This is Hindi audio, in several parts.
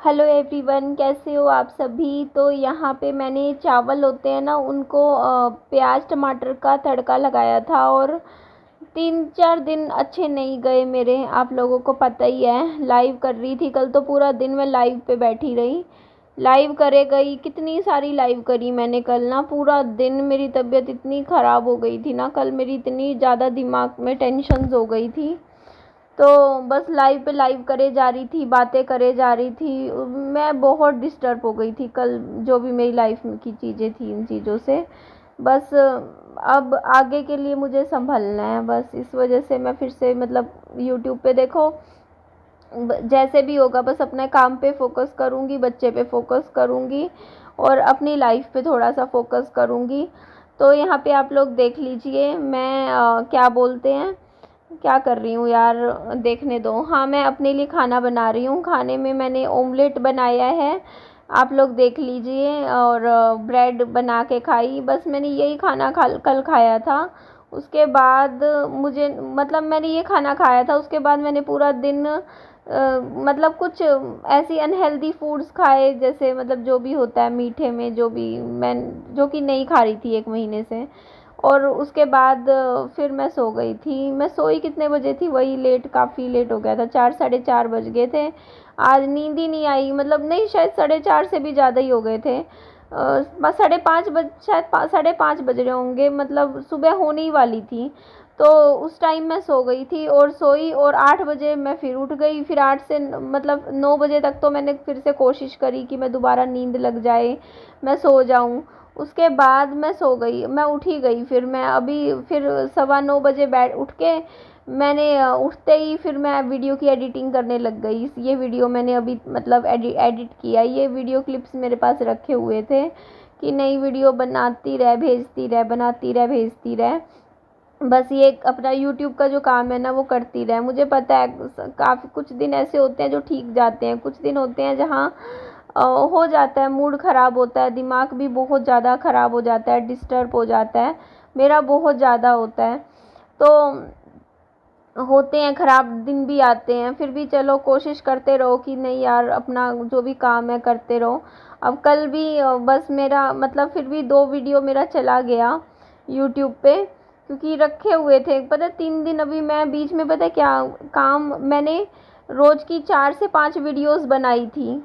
हेलो एवरीवन, कैसे हो आप सभी। तो यहाँ पे मैंने चावल होते हैं ना, उनको प्याज टमाटर का तड़का लगाया था और 3-4 दिन अच्छे नहीं गए मेरे। आप लोगों को पता ही है, लाइव कर रही थी कल, तो पूरा दिन मैं लाइव पे बैठी रही, लाइव करे गई, कितनी सारी लाइव करी मैंने कल ना। पूरा दिन मेरी तबीयत इतनी ख़राब हो गई थी ना कल, मेरी इतनी ज़्यादा दिमाग में टेंशन्स हो गई थी। तो बस लाइव पे लाइव करे जा रही थी, बातें करे जा रही थी। मैं बहुत डिस्टर्ब हो गई थी कल, जो भी मेरी लाइफ में की चीज़ें थी इन चीज़ों से। बस अब आगे के लिए मुझे संभलना है, बस इस वजह से मैं फिर से मतलब यूट्यूब पे देखो जैसे भी होगा, बस अपने काम पे फोकस करूँगी, बच्चे पे फोकस करूँगी और अपनी लाइफ पे थोड़ा सा फोकस करूँगी। तो यहाँ पे आप लोग देख लीजिए मैं क्या बोलते हैं, क्या कर रही हूँ यार, देखने दो। हाँ, मैं अपने लिए खाना बना रही हूँ। खाने में मैंने ऑमलेट बनाया है, आप लोग देख लीजिए, और ब्रेड बना के खाई। बस मैंने यही खाना कल खाया था। उसके बाद मुझे मतलब मैंने ये खाना खाया था, उसके बाद मैंने पूरा दिन मतलब कुछ ऐसी अनहेल्दी फूड्स खाए, जैसे मतलब जो भी होता है मीठे में, जो भी मैं जो कि नहीं खा रही थी 1 महीने से। और उसके बाद फिर मैं सो गई थी। मैं सोई कितने बजे थी, वही लेट, काफ़ी लेट हो गया था, 4 साढ़े 4 बज गए थे। आज नींद ही नहीं आई, मतलब नहीं, शायद 4:30 से भी ज़्यादा ही हो गए थे। बस 5:30 बज, शायद 5:30 बज रहे होंगे, मतलब सुबह होने ही वाली थी। तो उस टाइम मैं सो गई थी और सोई, और 8 बजे मैं फिर उठ गई। फिर 8 से मतलब 9 बजे तक तो मैंने फिर से कोशिश करी कि मैं दोबारा नींद लग जाए, मैं सो जाऊं। उसके बाद मैं सो गई, मैं उठ ही गई। फिर मैं अभी फिर 9:15 बजे बैठ उठ के मैंने उठते ही फिर मैं वीडियो की एडिटिंग करने लग गई। ये वीडियो मैंने अभी मतलब एडिट किया, ये वीडियो क्लिप्स मेरे पास रखे हुए थे कि नई वीडियो बनाती रह, भेजती रह, बनाती रह, भेजती रह। बस ये अपना यूट्यूब का जो काम है ना, वो करती रहे। मुझे पता है काफ़ी कुछ दिन ऐसे होते हैं जो ठीक जाते हैं, कुछ दिन होते हैं जहाँ हो जाता है, मूड ख़राब होता है, दिमाग भी बहुत ज़्यादा ख़राब हो जाता है, डिस्टर्ब हो जाता है, मेरा बहुत ज़्यादा होता है। तो होते हैं ख़राब दिन भी आते हैं, फिर भी चलो कोशिश करते रहो कि नहीं यार, अपना जो भी काम है करते रहो। अब कल भी बस मेरा मतलब फिर भी 2 वीडियो मेरा चला गया यूट्यूब पे, क्योंकि रखे हुए थे, पता है 3 दिन अभी मैं बीच में, पता है क्या काम, मैंने रोज़ की 4 से 5 वीडियोस बनाई थी,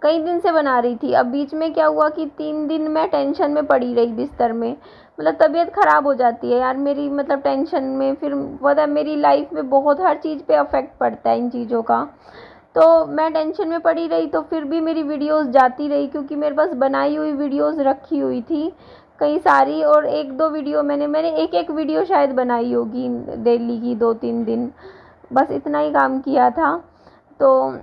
कई दिन से बना रही थी। अब बीच में क्या हुआ कि 3 दिन मैं टेंशन में पड़ी रही बिस्तर में, मतलब तबीयत ख़राब हो जाती है यार मेरी, मतलब टेंशन में। फिर पता है मेरी लाइफ में बहुत हर चीज़ पे अफेक्ट पड़ता है इन चीज़ों का। तो मैं टेंशन में पड़ी रही, तो फिर भी मेरी वीडियोस जाती रही, क्योंकि मेरे पास बनाई हुई वीडियोस रखी हुई थी कई सारी। और 1-2 वीडियो मैंने एक वीडियो शायद बनाई होगी डेली की, 2-3 दिन, बस इतना ही काम किया था। तो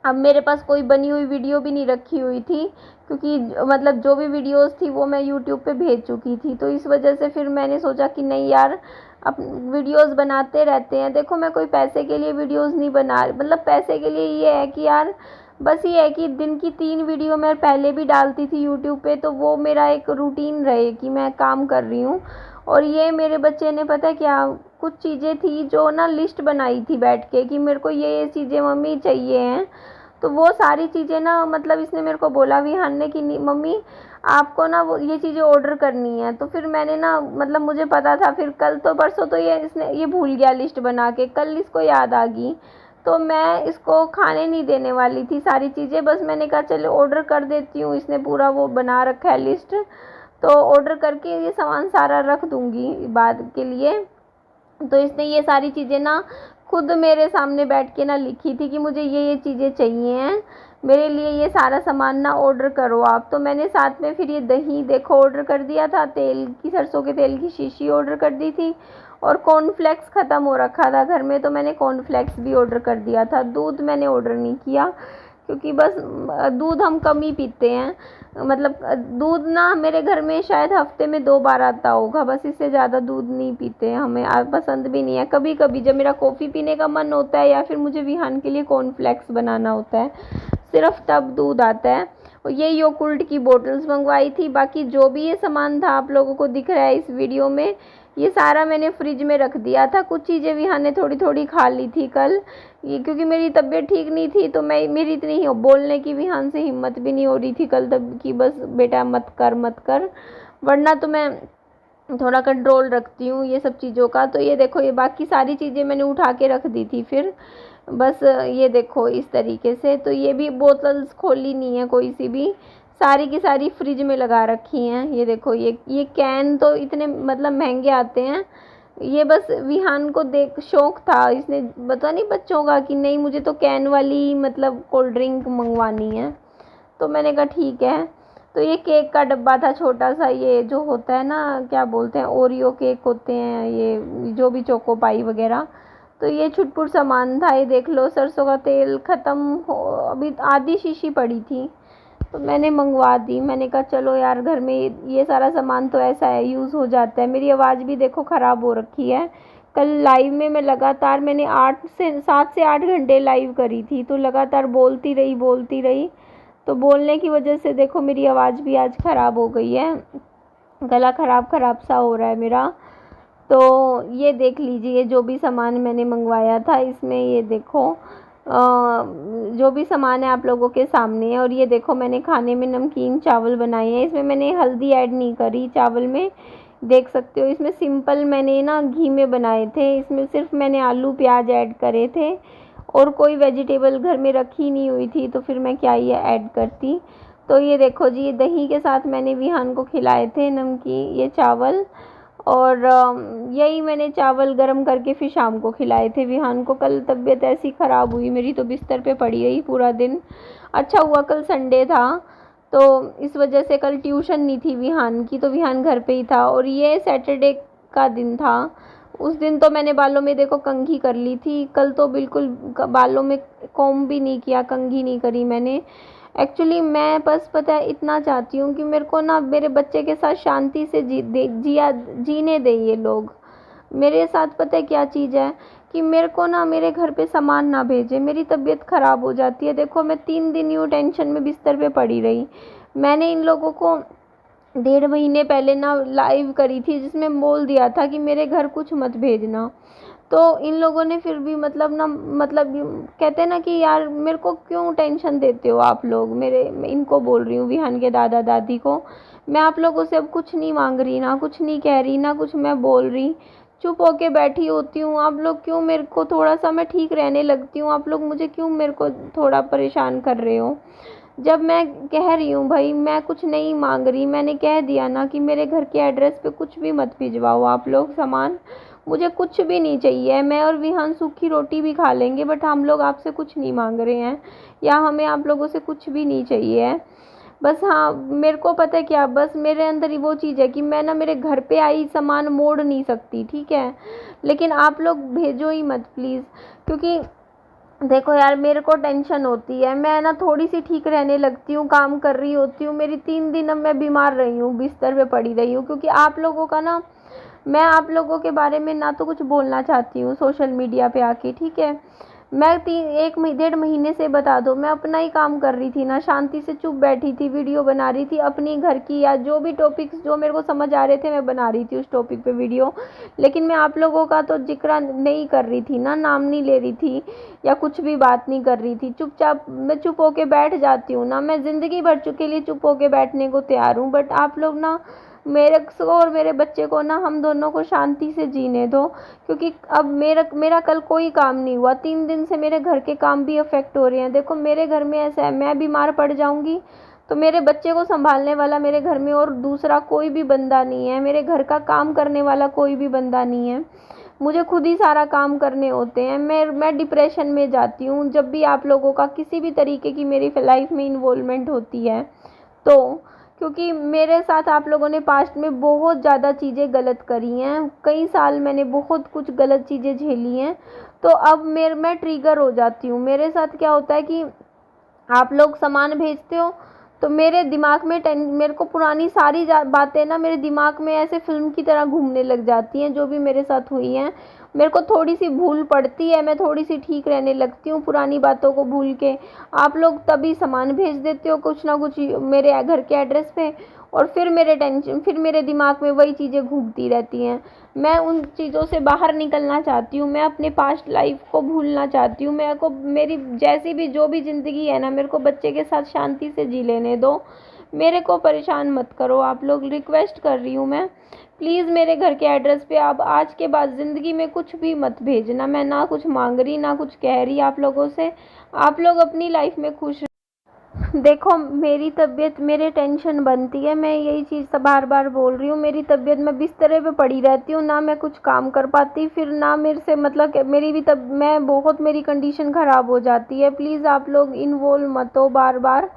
अब मेरे पास कोई बनी हुई वीडियो भी नहीं रखी हुई थी, क्योंकि मतलब जो भी वीडियोस थी वो मैं यूट्यूब पे भेज चुकी थी। तो इस वजह से फिर मैंने सोचा कि नहीं यार, अब वीडियोस बनाते रहते हैं। देखो मैं कोई पैसे के लिए वीडियोस नहीं बना, मतलब पैसे के लिए ये है कि यार, बस ये है कि दिन की 3 वीडियो मैं पहले भी डालती थी यूट्यूब पे, तो वो मेरा एक रूटीन रहे कि मैं काम कर रही हूँ। और ये मेरे बच्चे ने पता है क्या, कुछ चीज़ें थी जो ना लिस्ट बनाई थी बैठ के कि मेरे को ये चीज़ें मम्मी चाहिए हैं। तो वो सारी चीज़ें ना, मतलब इसने मेरे को बोला विहान ने कि नहीं मम्मी, आपको ना वो ये चीज़ें ऑर्डर करनी है। तो फिर मैंने ना, मतलब मुझे पता था, फिर कल तो परसों तो ये भूल गया लिस्ट बना के, कल इसको याद आ गई। तो मैं इसको खाने नहीं देने वाली थी सारी चीज़ें, बस मैंने कहा चलो ऑर्डर कर देती हूँ। इसने पूरा वो बना रखा है लिस्ट, तो ऑर्डर करके ये सामान सारा रख दूँगी बाद के लिए। तो इसने ये सारी चीज़ें ना खुद मेरे सामने बैठ के ना लिखी थी कि मुझे ये चीज़ें चाहिए हैं, मेरे लिए ये सारा सामान ना ऑर्डर करो आप। तो मैंने साथ में फिर ये दही देखो ऑर्डर कर दिया था, तेल की, सरसों के तेल की शीशी ऑर्डर कर दी थी, और कॉर्नफ्लेक्स ख़त्म हो रखा था घर में, तो मैंने कॉर्नफ्लेक्स भी ऑर्डर कर दिया था। दूध मैंने ऑर्डर नहीं किया, क्योंकि बस दूध हम कम ही पीते हैं, मतलब दूध ना मेरे घर में शायद हफ्ते में 2 बार आता होगा, बस इससे ज़्यादा दूध नहीं पीते, हमें पसंद भी नहीं है। कभी कभी जब मेरा कॉफ़ी पीने का मन होता है, या फिर मुझे विहान के लिए कॉर्नफ्लेक्स बनाना होता है, सिर्फ तब दूध आता है। और ये योगर्ट की बोतल्स मंगवाई थी। बाकी जो भी ये सामान था आप लोगों को दिख रहा है इस वीडियो में, ये सारा मैंने फ्रिज में रख दिया था। कुछ चीज़ें विहान ने थोड़ी थोड़ी खा ली थी कल, ये क्योंकि मेरी तबीयत ठीक नहीं थी, तो मेरी इतनी बोलने की विहान से हिम्मत भी नहीं हो रही थी कल तब कि बस बेटा मत कर मत कर, वरना तो मैं थोड़ा कंट्रोल रखती हूँ ये सब चीज़ों का। तो ये देखो, ये बाकी सारी चीज़ें मैंने उठा के रख दी थी फिर, बस ये देखो इस तरीके से। तो ये भी बोतल्स खोली नहीं है कोई सी भी, सारी की सारी फ्रिज में लगा रखी हैं। ये देखो, ये कैन तो इतने मतलब महंगे आते हैं, ये बस विहान को देख शौक था, इसने पता नहीं बच्चों का कि नहीं मुझे तो कैन वाली मतलब कोल्ड ड्रिंक मंगवानी है। तो मैंने कहा ठीक है। तो ये केक का डब्बा था छोटा सा, ये जो होता है ना क्या बोलते हैं, ओरियो केक होते हैं ये, जो भी चोको पाई वगैरह। तो ये छुटपुट सामान था। ये देख लो, सरसों का तेल ख़त्म हो, अभी आधी शीशी पड़ी थी तो मैंने मंगवा दी। मैंने कहा चलो यार, घर में ये सारा सामान तो ऐसा है यूज़ हो जाता है। मेरी आवाज़ भी देखो ख़राब हो रखी है। कल लाइव में मैं लगातार मैंने 7 से 8 घंटे लाइव करी थी, तो लगातार बोलती रही। तो बोलने की वजह से देखो मेरी आवाज़ भी आज ख़राब हो गई है, गला ख़राब सा हो रहा है मेरा। तो ये देख लीजिए जो भी सामान मैंने मंगवाया था इसमें, ये देखो जो भी सामान है आप लोगों के सामने है। और ये देखो मैंने खाने में नमकीन चावल बनाए हैं, इसमें मैंने हल्दी ऐड नहीं करी चावल में, देख सकते हो। इसमें सिंपल मैंने ना घी में बनाए थे, इसमें सिर्फ मैंने आलू प्याज ऐड करे थे और कोई वेजिटेबल घर में रखी नहीं हुई थी, तो फिर मैं क्या ये ऐड करती। तो ये देखो जी, ये दही के साथ मैंने विहान को खिलाए थे नमकीन ये चावल, और यही मैंने चावल गरम करके फिर शाम को खिलाए थे विहान को। कल तबीयत ऐसी ख़राब हुई मेरी, तो बिस्तर पे पड़ी रही पूरा दिन। अच्छा हुआ कल संडे था, तो इस वजह से कल ट्यूशन नहीं थी विहान की, तो विहान घर पे ही था। और ये सैटरडे का दिन था, उस दिन तो मैंने बालों में देखो कंघी कर ली थी। कल तो बिल्कुल बालों में कॉम्ब भी नहीं किया, कंघी नहीं करी मैंने। एक्चुअली मैं बस पता है इतना चाहती हूँ कि मेरे को ना मेरे बच्चे के साथ शांति से जीने दें ये लोग। मेरे साथ पता है क्या चीज़ है कि मेरे को ना मेरे घर पे सामान ना भेजे, मेरी तबीयत ख़राब हो जाती है। देखो मैं 3 दिन यूँ टेंशन में बिस्तर पे पड़ी रही। मैंने इन लोगों को 1.5 महीने पहले ना लाइव करी थी जिसमें बोल दिया था कि मेरे घर कुछ मत भेजना। तो इन लोगों ने फिर भी मतलब कहते हैं ना कि यार मेरे को क्यों टेंशन देते हो आप लोग। मैं इनको बोल रही हूँ विहान के दादा दादी को, मैं आप लोगों से अब कुछ नहीं मांग रही, ना कुछ नहीं कह रही, ना कुछ मैं बोल रही, चुप होके बैठी होती हूँ। आप लोग क्यों मेरे को थोड़ा सा मैं ठीक रहने लगती हूँ, आप लोग मुझे क्यों मेरे को थोड़ा परेशान कर रहे हो। जब मैं कह रही हूँ भाई मैं कुछ नहीं मांग रही, मैंने कह दिया ना कि मेरे घर के एड्रेस पे कुछ भी मत भिजवाओ आप लोग सामान, मुझे कुछ भी नहीं चाहिए। मैं और विहान सूखी रोटी भी खा लेंगे, बट हम लोग आपसे कुछ नहीं मांग रहे हैं, या हमें आप लोगों से कुछ भी नहीं चाहिए है। बस हाँ, मेरे को पता है क्या, बस मेरे अंदर ही वो चीज़ है कि मैं ना मेरे घर पे आई सामान मोड़ नहीं सकती, ठीक है, लेकिन आप लोग भेजो ही मत प्लीज़। क्योंकि देखो यार मेरे को टेंशन होती है, मैं ना थोड़ी सी ठीक रहने लगती हूँ, काम कर रही होती हूँ, मेरी 3 दिन अब मैं बीमार रही हूँ, बिस्तर पे पड़ी रही हूँ, क्योंकि आप लोगों का ना, मैं आप लोगों के बारे में ना तो कुछ बोलना चाहती हूँ सोशल मीडिया पे आके, ठीक है। मैं 1.5 महीने से बता दो मैं अपना ही काम कर रही थी ना, शांति से चुप बैठी थी, वीडियो बना रही थी अपनी घर की, या जो भी टॉपिक्स जो मेरे को समझ आ रहे थे मैं बना रही थी उस टॉपिक पे वीडियो। लेकिन मैं आप लोगों का तो जिक्र नहीं कर रही थी ना, नाम नहीं ले रही थी या कुछ भी बात नहीं कर रही थी। चुपचाप मैं चुप होके बैठ जाती हूँ ना, मैं ज़िंदगी भर के लिए चुप होके बैठने को तैयार हूँ, बट आप लोग ना मेरे को और मेरे बच्चे को ना, हम दोनों को शांति से जीने दो। क्योंकि अब मेरा कल कोई काम नहीं हुआ, 3 दिन से मेरे घर के काम भी अफेक्ट हो रहे हैं। देखो मेरे घर में ऐसा है, मैं बीमार पड़ जाऊंगी तो मेरे बच्चे को संभालने वाला मेरे घर में और दूसरा कोई भी बंदा नहीं है, मेरे घर का काम करने वाला कोई भी बंदा नहीं है, मुझे खुद ही सारा काम करने होते हैं। मैं डिप्रेशन में जाती हूँ जब भी आप लोगों का किसी भी तरीके की मेरी लाइफ में इन्वॉल्वमेंट होती है तो। क्योंकि मेरे साथ आप लोगों ने पास्ट में बहुत ज़्यादा चीज़ें गलत करी हैं, कई साल मैंने बहुत कुछ गलत चीज़ें झेली हैं, तो अब मैं ट्रिगर हो जाती हूँ। मेरे साथ क्या होता है कि आप लोग सामान भेजते हो तो मेरे दिमाग में मेरे को पुरानी सारी बातें ना मेरे दिमाग में ऐसे फिल्म की तरह घूमने लग जाती हैं, जो भी मेरे साथ हुई हैं। मेरे को थोड़ी सी भूल पड़ती है, मैं थोड़ी सी ठीक रहने लगती हूँ पुरानी बातों को भूल के। आप लोग तभी सामान भेज देते हो कुछ ना कुछ मेरे घर के एड्रेस पे, और फिर मेरे दिमाग में वही चीज़ें घूमती रहती हैं। मैं उन चीज़ों से बाहर निकलना चाहती हूँ, मैं अपने पास्ट लाइफ को भूलना चाहती हूँ। मेरे को मेरी जैसी भी जो भी ज़िंदगी है ना, मेरे को बच्चे के साथ शांति से जी लेने दो। मेरे को परेशान मत करो आप लोग, रिक्वेस्ट कर रही हूँ मैं। प्लीज़ मेरे घर के एड्रेस पे आप आज के बाद ज़िंदगी में कुछ भी मत भेजना। मैं ना कुछ मांग रही ना कुछ कह रही आप लोगों से। आप लोग अपनी लाइफ में खुश देखो, मेरी तबीयत मेरे टेंशन बनती है, मैं यही चीज़ तो बार बार बोल रही हूँ। मेरी तबीयत, मैं बिस्तर पे पड़ी रहती हूँ, ना मैं कुछ काम कर पाती, फिर ना मेरे से मतलब कि मेरी भी मैं बहुत, मेरी कंडीशन ख़राब हो जाती है। प्लीज़ आप लोग इन्वॉल्व मत हो बार बार,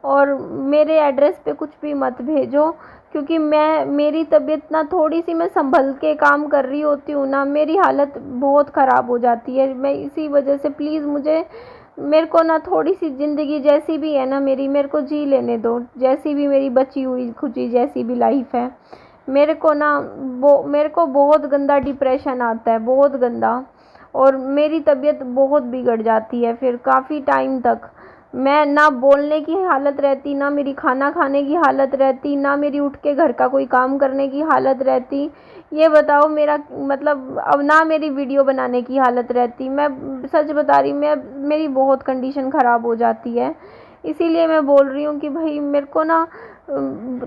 और मेरे एड्रेस पे कुछ भी मत भेजो, क्योंकि मेरी तबीयत ना थोड़ी सी, मैं संभल के काम कर रही होती हूँ ना, मेरी हालत बहुत ख़राब हो जाती है। मैं इसी वजह से प्लीज़ मेरे को ना थोड़ी सी ज़िंदगी जैसी भी है ना मेरे को जी लेने दो, जैसी भी मेरी बची हुई खुची जैसी भी लाइफ है। मेरे को बहुत गंदा डिप्रेशन आता है, बहुत गंदा, और मेरी तबीयत बहुत बिगड़ जाती है फिर काफ़ी टाइम तक। मैं ना बोलने की हालत रहती, ना मेरी खाना खाने की हालत रहती, ना मेरी उठ के घर का कोई काम करने की हालत रहती। ये बताओ मेरा मतलब, अब ना मेरी वीडियो बनाने की हालत रहती। मैं सच बता रही, मेरी बहुत कंडीशन ख़राब हो जाती है। इसीलिए मैं बोल रही हूँ कि भाई मेरे को ना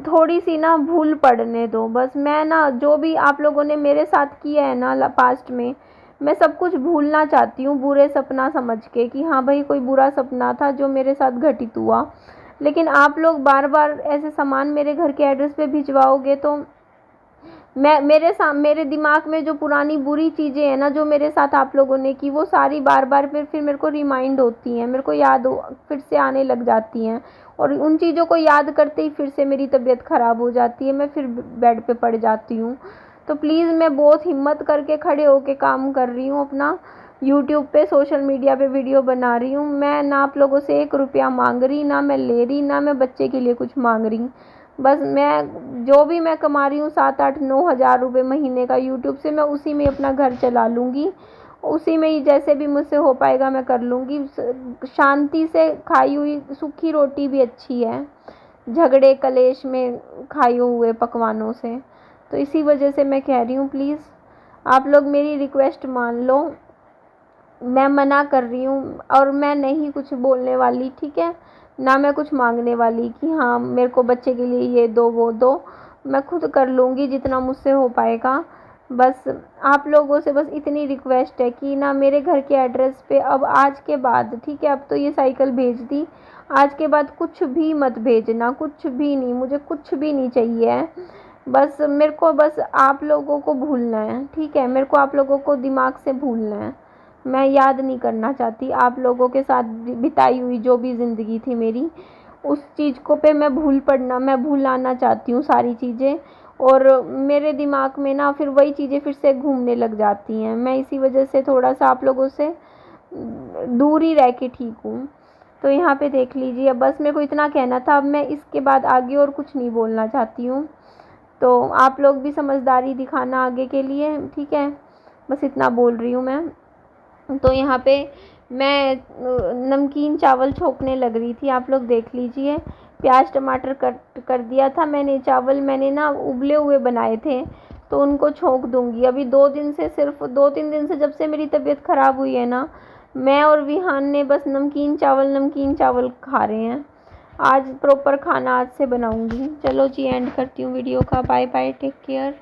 थोड़ी सी ना भूल पड़ने दो बस। मैं ना जो भी आप लोगों ने मेरे साथ किया है ना पास्ट में, मैं सब कुछ भूलना चाहती हूँ, बुरे सपना समझ के कि हाँ भाई कोई बुरा सपना था जो मेरे साथ घटित हुआ। लेकिन आप लोग बार बार ऐसे सामान मेरे घर के एड्रेस पे भिजवाओगे तो मेरे दिमाग में जो पुरानी बुरी चीज़ें हैं ना, जो मेरे साथ आप लोगों ने की, वो सारी बार बार फिर मेरे को रिमाइंड होती हैं, मेरे को फिर से आने लग जाती हैं, और उन चीज़ों को याद करते ही फिर से मेरी तबीयत ख़राब हो जाती है, मैं फिर बेड पे पड़ जाती हूँ। तो प्लीज़, मैं बहुत हिम्मत करके खड़े होके काम कर रही हूँ अपना, यूट्यूब पे सोशल मीडिया पे वीडियो बना रही हूँ। मैं ना आप लोगों से 1 रुपया मांग रही, ना मैं ले रही, ना मैं बच्चे के लिए कुछ मांग रही। बस मैं जो भी मैं कमा रही हूँ 7-8-9 हज़ार रुपये महीने का यूट्यूब से, मैं उसी में अपना घर चला लूँगी, उसी में ही जैसे भी मुझसे हो पाएगा मैं कर लूँगी। शांति से खाई हुई सूखी रोटी भी अच्छी है झगड़े कलेश में खाए हुए पकवानों से। तो इसी वजह से मैं कह रही हूँ, प्लीज़ आप लोग मेरी रिक्वेस्ट मान लो। मैं मना कर रही हूँ, और मैं नहीं कुछ बोलने वाली, ठीक है, ना मैं कुछ मांगने वाली कि हाँ मेरे को बच्चे के लिए ये दो वो दो। मैं खुद कर लूँगी जितना मुझसे हो पाएगा। बस आप लोगों से बस इतनी रिक्वेस्ट है कि ना मेरे घर के एड्रेस पे अब आज के बाद, ठीक है, अब तो ये साइकिल भेज दी, आज के बाद कुछ भी मत भेजना, कुछ भी नहीं, मुझे कुछ भी नहीं चाहिए है। बस मेरे को बस आप लोगों को भूलना है, ठीक है, मेरे को आप लोगों को दिमाग से भूलना है। मैं याद नहीं करना चाहती आप लोगों के साथ बिताई हुई जो भी ज़िंदगी थी मेरी, उस चीज़ को पे मैं भूलाना चाहती हूँ सारी चीज़ें। और मेरे दिमाग में ना फिर वही चीज़ें फिर से घूमने लग जाती हैं। मैं इसी वजह से थोड़ा सा आप लोगों से दूर ही रह के ठीक हूँ। तो यहाँ पे देख लीजिए, बस मेरे को इतना कहना था। अब मैं इसके बाद आगे और कुछ नहीं बोलना चाहती हूँ, तो आप लोग भी समझदारी दिखाना आगे के लिए, ठीक है। बस इतना बोल रही हूँ मैं। तो यहाँ पे मैं नमकीन चावल छोंकने लग रही थी, आप लोग देख लीजिए। प्याज टमाटर कट कर दिया था मैंने, चावल मैंने ना उबले हुए बनाए थे, तो उनको छोंक दूंगी। अभी 2 दिन से, सिर्फ 2-3 दिन से जब से मेरी तबीयत ख़राब हुई है ना, मैं और विहान ने बस नमकीन चावल खा रहे हैं। आज प्रॉपर खाना आज से बनाऊंगी। चलो जी, एंड करती हूँ वीडियो का। Bye bye, take care.